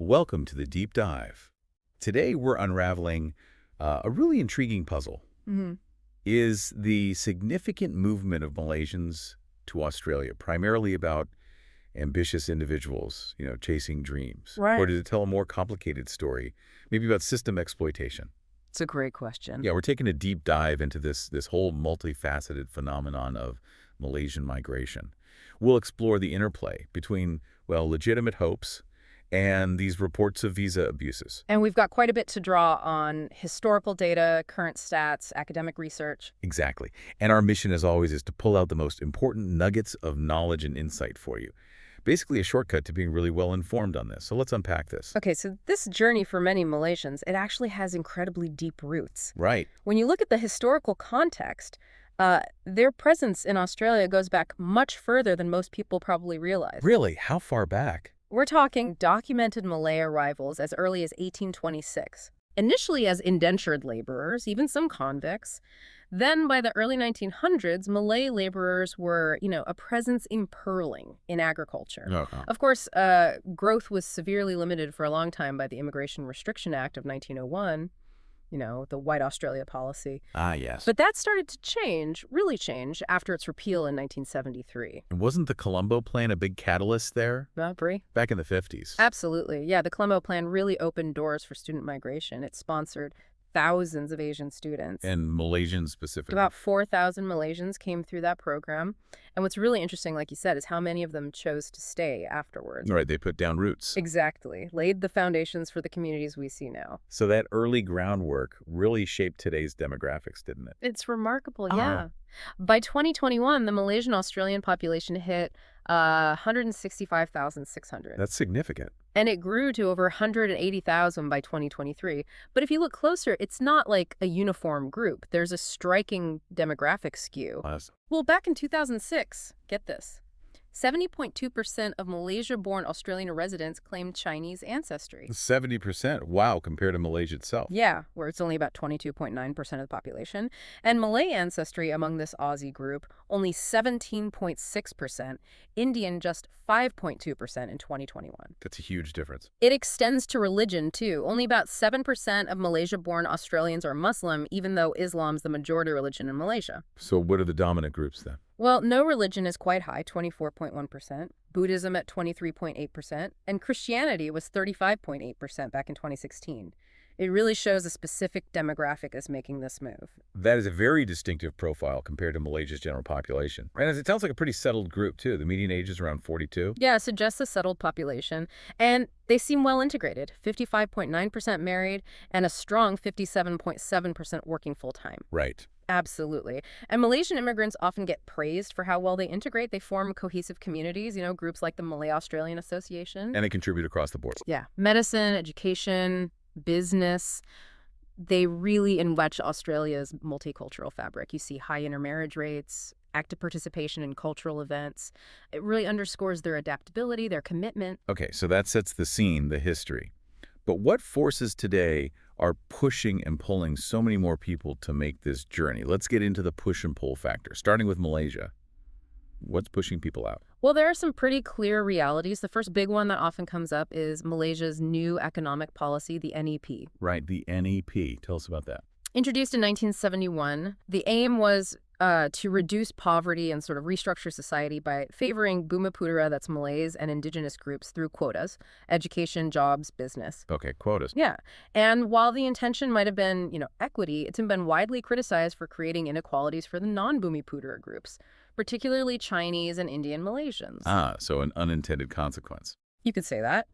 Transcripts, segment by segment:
Welcome to the Deep Dive. Today we're unraveling a really intriguing puzzle. Hmm. Is the significant movement of Malaysians to Australia primarily about ambitious individuals, chasing dreams? Or Right. does it tell a more complicated story, maybe about system exploitation? It's a great question. Yeah, we're taking a deep dive into this whole multifaceted phenomenon of Malaysian migration. We'll explore the interplay between, well, legitimate hopes and these reports of visa abuses. And we've got quite a bit to draw on historical data, current stats, academic research. Exactly. And our mission, as always, is to pull out the most important nuggets of knowledge and insight for you. Basically a shortcut to being really well informed on this. So let's unpack this. Okay, so this journey for many Malaysians, it actually has incredibly deep roots. Right. When you look at the historical context, their presence in Australia goes back much further than most people probably realize. Really? How far back? We're talking documented Malay arrivals as early as 1826. Initially as indentured laborers, even some convicts. Then by the early 1900s, Malay laborers were, a presence in pearling in agriculture. Uh-huh. Of course, growth was severely limited for a long time by the Immigration Restriction Act of 1901, the White Australia policy. Ah, yes. But that started to change, really change, after its repeal in 1973. And wasn't the Colombo Plan a big catalyst there? Brie? Back in the 50s. Absolutely. Yeah, the Colombo Plan really opened doors for student migration. It sponsored thousands of Asian students. And Malaysians specifically. About 4,000 Malaysians came through that program. And what's really interesting, like you said, is how many of them chose to stay afterwards. Right, they put down roots. Exactly. Laid the foundations for the communities we see now. So that early groundwork really shaped today's demographics, didn't it? It's remarkable, Oh. yeah. By 2021, the Malaysian-Australian population hit 165,600. That's significant. And it grew to over 180,000 by 2023. But if you look closer, it's not like a uniform group. There's a striking demographic skew. Well, back in 2006, get this, 70.2% of Malaysia-born Australian residents claimed Chinese ancestry. 70%. Wow, compared to Malaysia itself. Yeah, where it's only about 22.9% of the population. And Malay ancestry among this Aussie group, only 17.6%. Indian, just 5.2% in 2021. That's a huge difference. It extends to religion, too. Only about 7% of Malaysia-born Australians are Muslim, even though Islam's the majority religion in Malaysia. So what are the dominant groups then? Well, no religion is quite high, 24.1%, Buddhism at 23.8%, and Christianity was 35.8% back in 2016. It really shows a specific demographic is making this move. That is a very distinctive profile compared to Malaysia's general population. And it sounds like a pretty settled group, too. The median age is around 42. Yeah, it suggests a settled population, and they seem well integrated, 55.9% married, and a strong 57.7% working full-time. Right. Absolutely. And Malaysian immigrants often get praised for how well they integrate. They form cohesive communities, groups like the Malay-Australian Association. And they contribute across the board. Yeah. Medicine, education, business. They really enrich Australia's multicultural fabric. You see high intermarriage rates, active participation in cultural events. It really underscores their adaptability, their commitment. Okay, so that sets the scene, the history. But what forces today are pushing and pulling so many more people to make this journey? Let's get into the push and pull factor, starting with Malaysia. What's pushing people out? Well, there are some pretty clear realities. The first big one that often comes up is Malaysia's new economic policy, the NEP. Right, the NEP. Tell us about that. Introduced in 1971, the aim was to reduce poverty and sort of restructure society by favoring Bumiputera, that's Malays, and indigenous groups through quotas, education, jobs, business. Okay, quotas. Yeah. And while the intention might have been, equity, it's been widely criticized for creating inequalities for the non-Bumiputera groups, particularly Chinese and Indian Malaysians. Ah, so an unintended consequence. You could say that.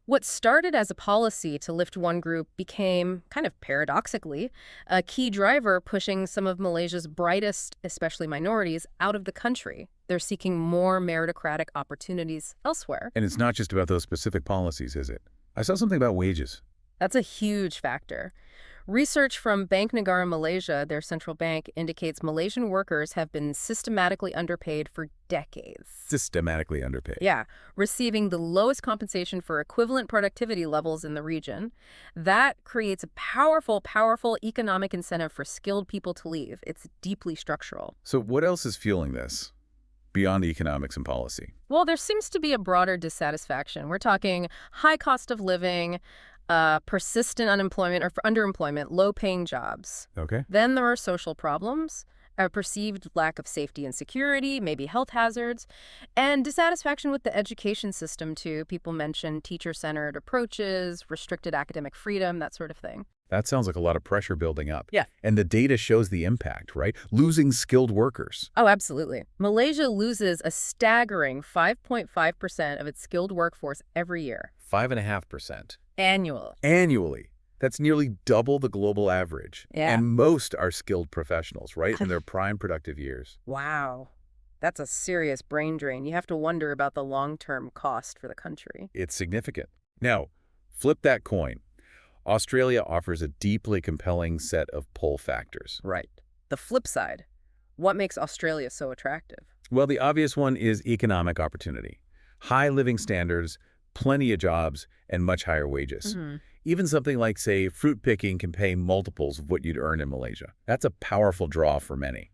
What started as a policy to lift one group became, kind of paradoxically, a key driver pushing some of Malaysia's brightest, especially minorities, out of the country. They're seeking more meritocratic opportunities elsewhere. And it's not just about those specific policies, is it? I saw something about wages. That's a huge factor. Research from Bank Negara Malaysia, their central bank, indicates Malaysian workers have been systematically underpaid for decades. Systematically underpaid. Yeah, receiving the lowest compensation for equivalent productivity levels in the region. That creates a powerful, powerful economic incentive for skilled people to leave. It's deeply structural. So what else is fueling this? beyond economics and policy. Well, there seems to be a broader dissatisfaction. We're talking high cost of living, persistent unemployment or underemployment, low-paying jobs. Okay. Then there are social problems, a perceived lack of safety and security, maybe health hazards, and dissatisfaction with the education system, too. People mention teacher-centered approaches, restricted academic freedom, that sort of thing. That sounds like a lot of pressure building up. Yeah. And the data shows the impact, right? Losing skilled workers. Oh, absolutely. Malaysia loses a staggering 5.5% of its skilled workforce every year. 5.5%. Annually. That's nearly double the global average. Yeah. And most are skilled professionals, right? In their prime productive years. Wow. That's a serious brain drain. You have to wonder about the long-term cost for the country. It's significant. Now, flip that coin. Australia offers a deeply compelling set of pull factors. Right. The flip side. What makes Australia so attractive? Well, the obvious one is economic opportunity. High living standards, plenty of jobs, and much higher wages. Even something like, say, fruit picking can pay multiples of what you'd earn in Malaysia. That's a powerful draw for many.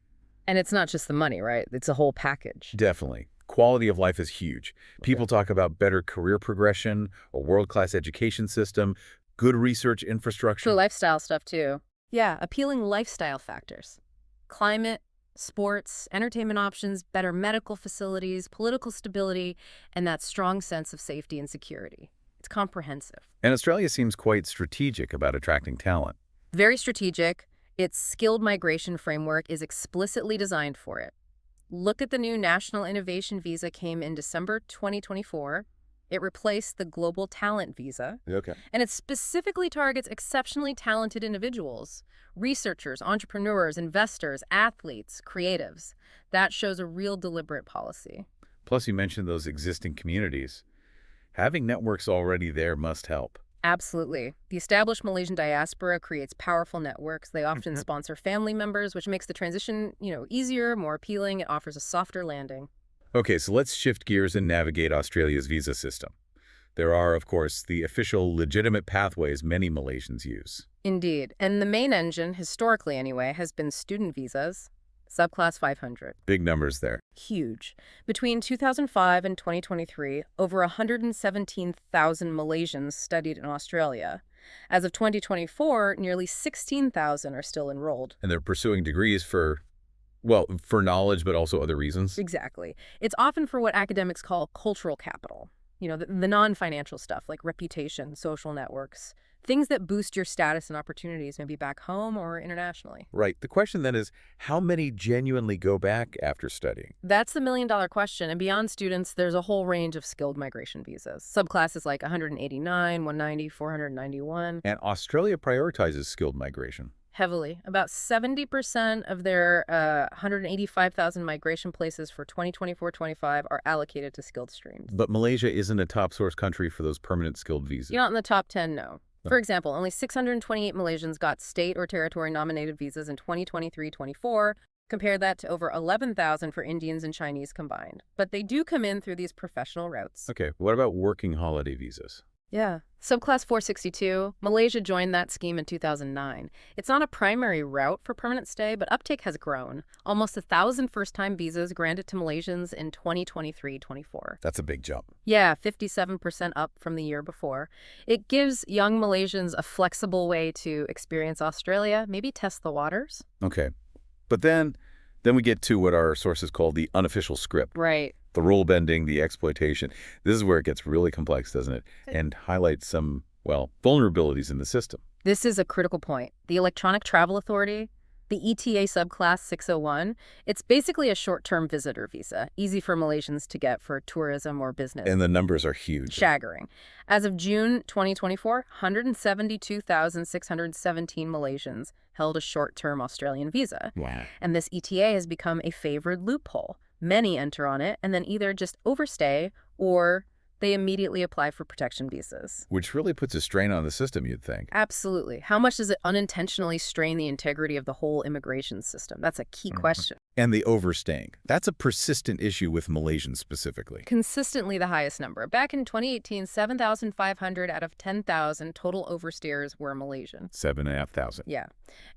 And it's not just the money, right? It's a whole package. Definitely. Quality of life is huge. People talk about better career progression, a world-class education system, good research infrastructure. So lifestyle stuff, too. Yeah, appealing lifestyle factors. Climate, sports, entertainment options, better medical facilities, political stability, and that strong sense of safety and security. It's comprehensive. And Australia seems quite strategic about attracting talent. Very strategic. Its skilled migration framework is explicitly designed for it. Look at the new National Innovation Visa came in December 2024. It replaced the Global Talent Visa. Okay. And it specifically targets exceptionally talented individuals, researchers, entrepreneurs, investors, athletes, creatives. That shows a real deliberate policy. Plus, you mentioned those existing communities. Having networks already there must help. Absolutely. The established Malaysian diaspora creates powerful networks. They often sponsor family members, which makes the transition, easier, more appealing. It offers a softer landing. Okay, so let's shift gears and navigate Australia's visa system. There are, of course, the official legitimate pathways many Malaysians use. Indeed. And the main engine, historically anyway, has been student visas, subclass 500. Big numbers there. Huge. Between 2005 and 2023, over 117,000 Malaysians studied in Australia. As of 2024, nearly 16,000 are still enrolled. And they're pursuing degrees for knowledge, but also other reasons. Exactly. It's often for what academics call cultural capital. The non-financial stuff like reputation, social networks, things that boost your status and opportunities maybe back home or internationally. Right. The question then is, how many genuinely go back after studying? That's the million-dollar question. And beyond students, there's a whole range of skilled migration visas. Subclasses like 189, 190, 491. And Australia prioritizes skilled migration. Heavily. About 70% of their 185,000 migration places for 2024-25 are allocated to skilled streams. But Malaysia isn't a top source country for those permanent skilled visas. You're not in the top 10, no. For example, only 628 Malaysians got state or territory nominated visas in 2023-24. Compare that to over 11,000 for Indians and Chinese combined. But they do come in through these professional routes. Okay, what about working holiday visas? Yeah. Subclass 462, Malaysia joined that scheme in 2009. It's not a primary route for permanent stay, but uptake has grown. Almost 1,000 first-time visas granted to Malaysians in 2023-24. That's a big jump. Yeah, 57% up from the year before. It gives young Malaysians a flexible way to experience Australia, maybe test the waters. Okay. But then we get to what our sources call the unofficial script. Right. The rule bending, the exploitation. This is where it gets really complex, doesn't it? And highlights some, vulnerabilities in the system. This is a critical point. The Electronic Travel Authority, the ETA subclass 601, it's basically a short-term visitor visa, easy for Malaysians to get for tourism or business. And the numbers are huge. Staggering. As of June 2024, 172,617 Malaysians held a short-term Australian visa. Wow. And this ETA has become a favored loophole. Many enter on it and then either just overstay or they immediately apply for protection visas. Which really puts a strain on the system, you'd think. Absolutely. How much does it unintentionally strain the integrity of the whole immigration system? That's a key question. And the overstaying. That's a persistent issue with Malaysians specifically. Consistently the highest number. Back in 2018, 7,500 out of 10,000 total overstayers were Malaysian. 7,500. Yeah.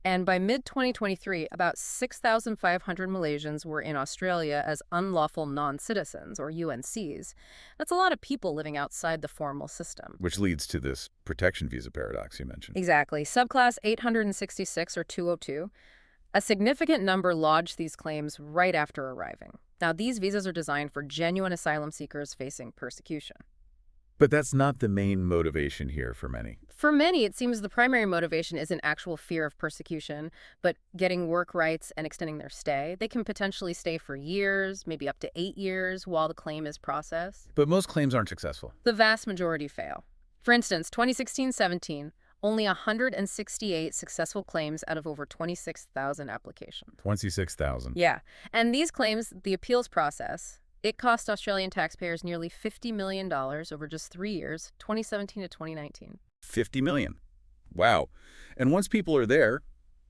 And by mid-2023, about 6,500 Malaysians were in Australia as unlawful non-citizens, or UNCs. That's a lot of people living outside the formal system. Which leads to this protection visa paradox you mentioned. Exactly. Subclass 866, or 202. A significant number lodged these claims right after arriving. Now, these visas are designed for genuine asylum seekers facing persecution. But that's not the main motivation here for many. For many, it seems the primary motivation isn't actual fear of persecution, but getting work rights and extending their stay. They can potentially stay for years, maybe up to 8 years, while the claim is processed. But most claims aren't successful. The vast majority fail. For instance, 2016-17, only 168 successful claims out of over 26,000 applications. 26,000. Yeah. And these claims, the appeals process, it cost Australian taxpayers nearly $50 million over just 3 years, 2017 to 2019. 50 million. Wow. And once people are there,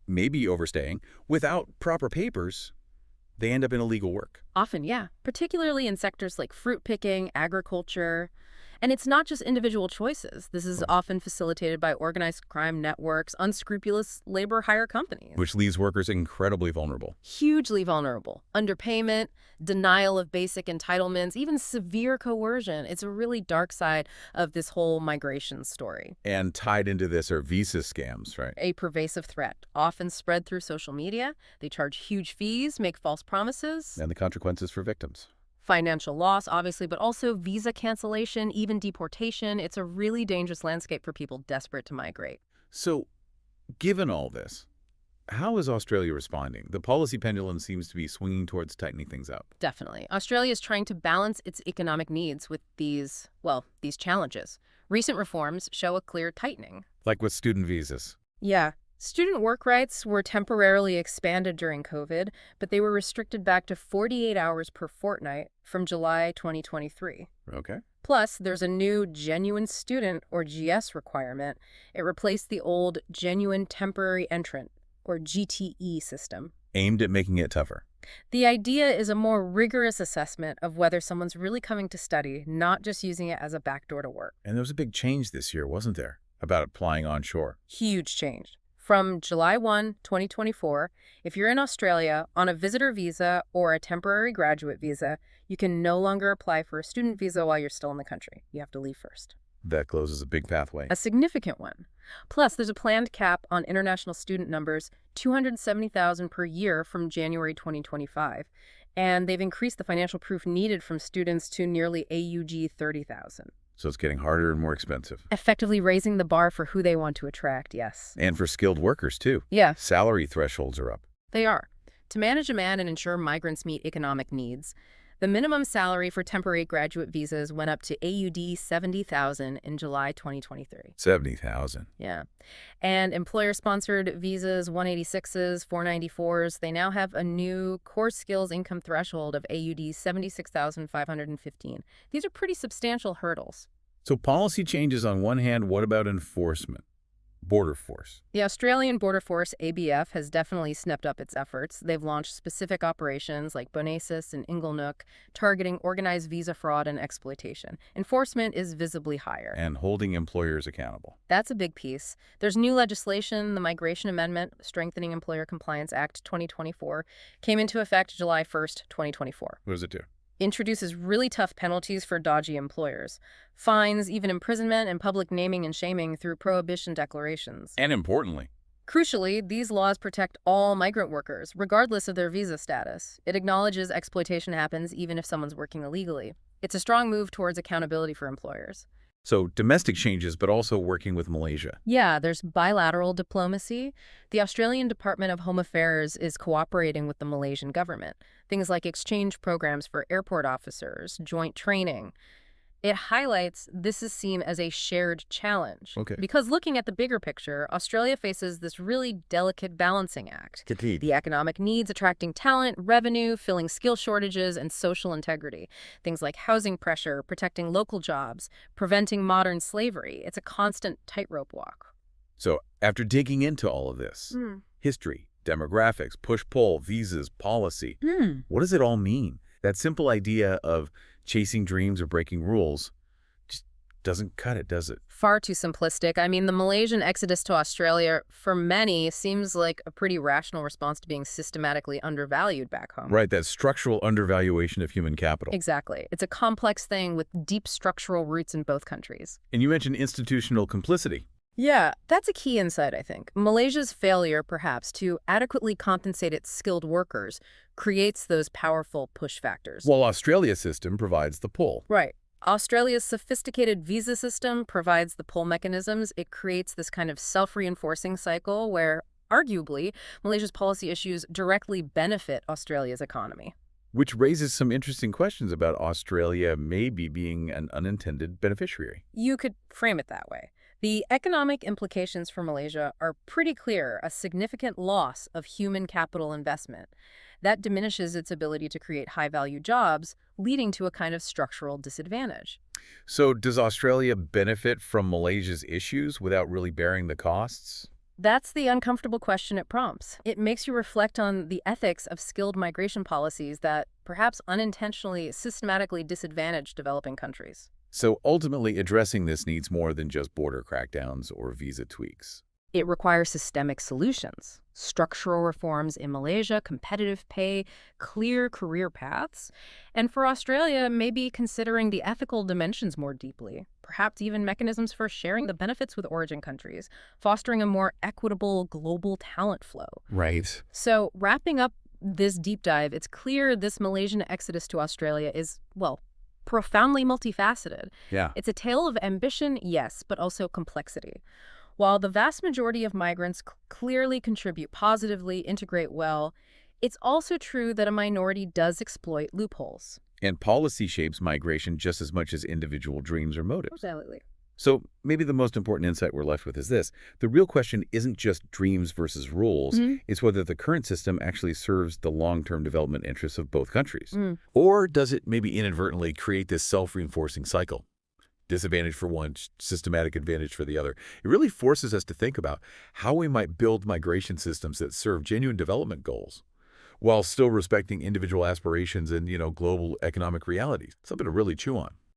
maybe overstaying, without proper papers, they end up in illegal work. Often, yeah. Particularly in sectors like fruit picking, agriculture. And it's not just individual choices. This is often facilitated by organized crime networks, unscrupulous labor hire companies. Which leaves workers incredibly vulnerable. Hugely vulnerable. Underpayment, denial of basic entitlements, even severe coercion. It's a really dark side of this whole migration story. And tied into this are visa scams, right? A pervasive threat, often spread through social media. They charge huge fees, make false promises. And the consequences for victims. Financial loss, obviously, but also visa cancellation, even deportation. It's a really dangerous landscape for people desperate to migrate. So, given all this, how is Australia responding? The policy pendulum seems to be swinging towards tightening things up. Definitely. Australia is trying to balance its economic needs with these challenges. Recent reforms show a clear tightening. Like with student visas. Yeah. Student work rights were temporarily expanded during COVID, but they were restricted back to 48 hours per fortnight from July 2023. Okay. Plus, there's a new Genuine Student, or GS, requirement. It replaced the old Genuine Temporary Entrant, or GTE, system. Aimed at making it tougher. The idea is a more rigorous assessment of whether someone's really coming to study, not just using it as a backdoor to work. And there was a big change this year, wasn't there, about applying onshore? Huge change. From July 1, 2024, if you're in Australia on a visitor visa or a temporary graduate visa, you can no longer apply for a student visa while you're still in the country. You have to leave first. That closes a big pathway. A significant one. Plus, there's a planned cap on international student numbers, 270,000 per year from January 2025. And they've increased the financial proof needed from students to nearly AUD 30,000. So it's getting harder and more expensive. Effectively raising the bar for who they want to attract, yes. And for skilled workers, too. Yeah. Salary thresholds are up. They are. To manage demand and ensure migrants meet economic needs, the minimum salary for temporary graduate visas went up to AUD 70,000 in July 2023. 70,000. Yeah. And employer-sponsored visas, 186s, 494s, they now have a new core skills income threshold of AUD 76,515. These are pretty substantial hurdles. So policy changes on one hand, what about enforcement? Border Force. The Australian Border Force, ABF, has definitely stepped up its efforts. They've launched specific operations like Bonesis and Inglenook, targeting organized visa fraud and exploitation. Enforcement is visibly higher. And holding employers accountable. That's a big piece. There's new legislation, the Migration Amendment, Strengthening Employer Compliance Act 2024, came into effect July 1st, 2024. What does it do? Introduces really tough penalties for dodgy employers. Fines, even imprisonment, and public naming and shaming through prohibition declarations. And importantly, crucially, these laws protect all migrant workers, regardless of their visa status. It acknowledges exploitation happens even if someone's working illegally. It's a strong move towards accountability for employers. So domestic changes, but also working with Malaysia. Yeah, there's bilateral diplomacy. The Australian Department of Home Affairs is cooperating with the Malaysian government. Things like exchange programs for airport officers, joint training. It highlights this is seen as a shared challenge. Okay. Because looking at the bigger picture, Australia faces this really delicate balancing act. Indeed. The economic needs, attracting talent, revenue, filling skill shortages, and social integrity. Things like housing pressure, protecting local jobs, preventing modern slavery. It's a constant tightrope walk. So after digging into all of this, history, demographics, push-pull, visas, policy, what does it all mean? That simple idea of chasing dreams or breaking rules just doesn't cut it, does it? Far too simplistic. I mean, the Malaysian exodus to Australia, for many, seems like a pretty rational response to being systematically undervalued back home. Right, that structural undervaluation of human capital. Exactly. It's a complex thing with deep structural roots in both countries. And you mentioned institutional complicity. Yeah, that's a key insight, I think. Malaysia's failure, perhaps, to adequately compensate its skilled workers creates those powerful push factors. While Australia's system provides the pull. Right. Australia's sophisticated visa system provides the pull mechanisms. It creates this kind of self-reinforcing cycle where, arguably, Malaysia's policy issues directly benefit Australia's economy. Which raises some interesting questions about Australia maybe being an unintended beneficiary. You could frame it that way. The economic implications for Malaysia are pretty clear: a significant loss of human capital investment. That diminishes its ability to create high-value jobs, leading to a kind of structural disadvantage. So does Australia benefit from Malaysia's issues without really bearing the costs? That's the uncomfortable question it prompts. It makes you reflect on the ethics of skilled migration policies that perhaps unintentionally, systematically disadvantage developing countries. So ultimately, addressing this needs more than just border crackdowns or visa tweaks. It requires systemic solutions, structural reforms in Malaysia, competitive pay, clear career paths, and for Australia, maybe considering the ethical dimensions more deeply, perhaps even mechanisms for sharing the benefits with origin countries, fostering a more equitable global talent flow. Right. So wrapping up this deep dive, it's clear this Malaysian exodus to Australia is, well, profoundly multifaceted. Yeah. It's a tale of ambition, yes, but also complexity. While the vast majority of migrants clearly contribute positively, integrate well, it's also true that a minority does exploit loopholes. And policy shapes migration just as much as individual dreams or motives. Absolutely. So maybe the most important insight we're left with is this. The real question isn't just dreams versus rules. It's whether the current system actually serves the long-term development interests of both countries. Or does it maybe inadvertently create this self-reinforcing cycle? Disadvantage for one, systematic advantage for the other. It really forces us to think about how we might build migration systems that serve genuine development goals while still respecting individual aspirations and, global economic realities. Something to really chew on.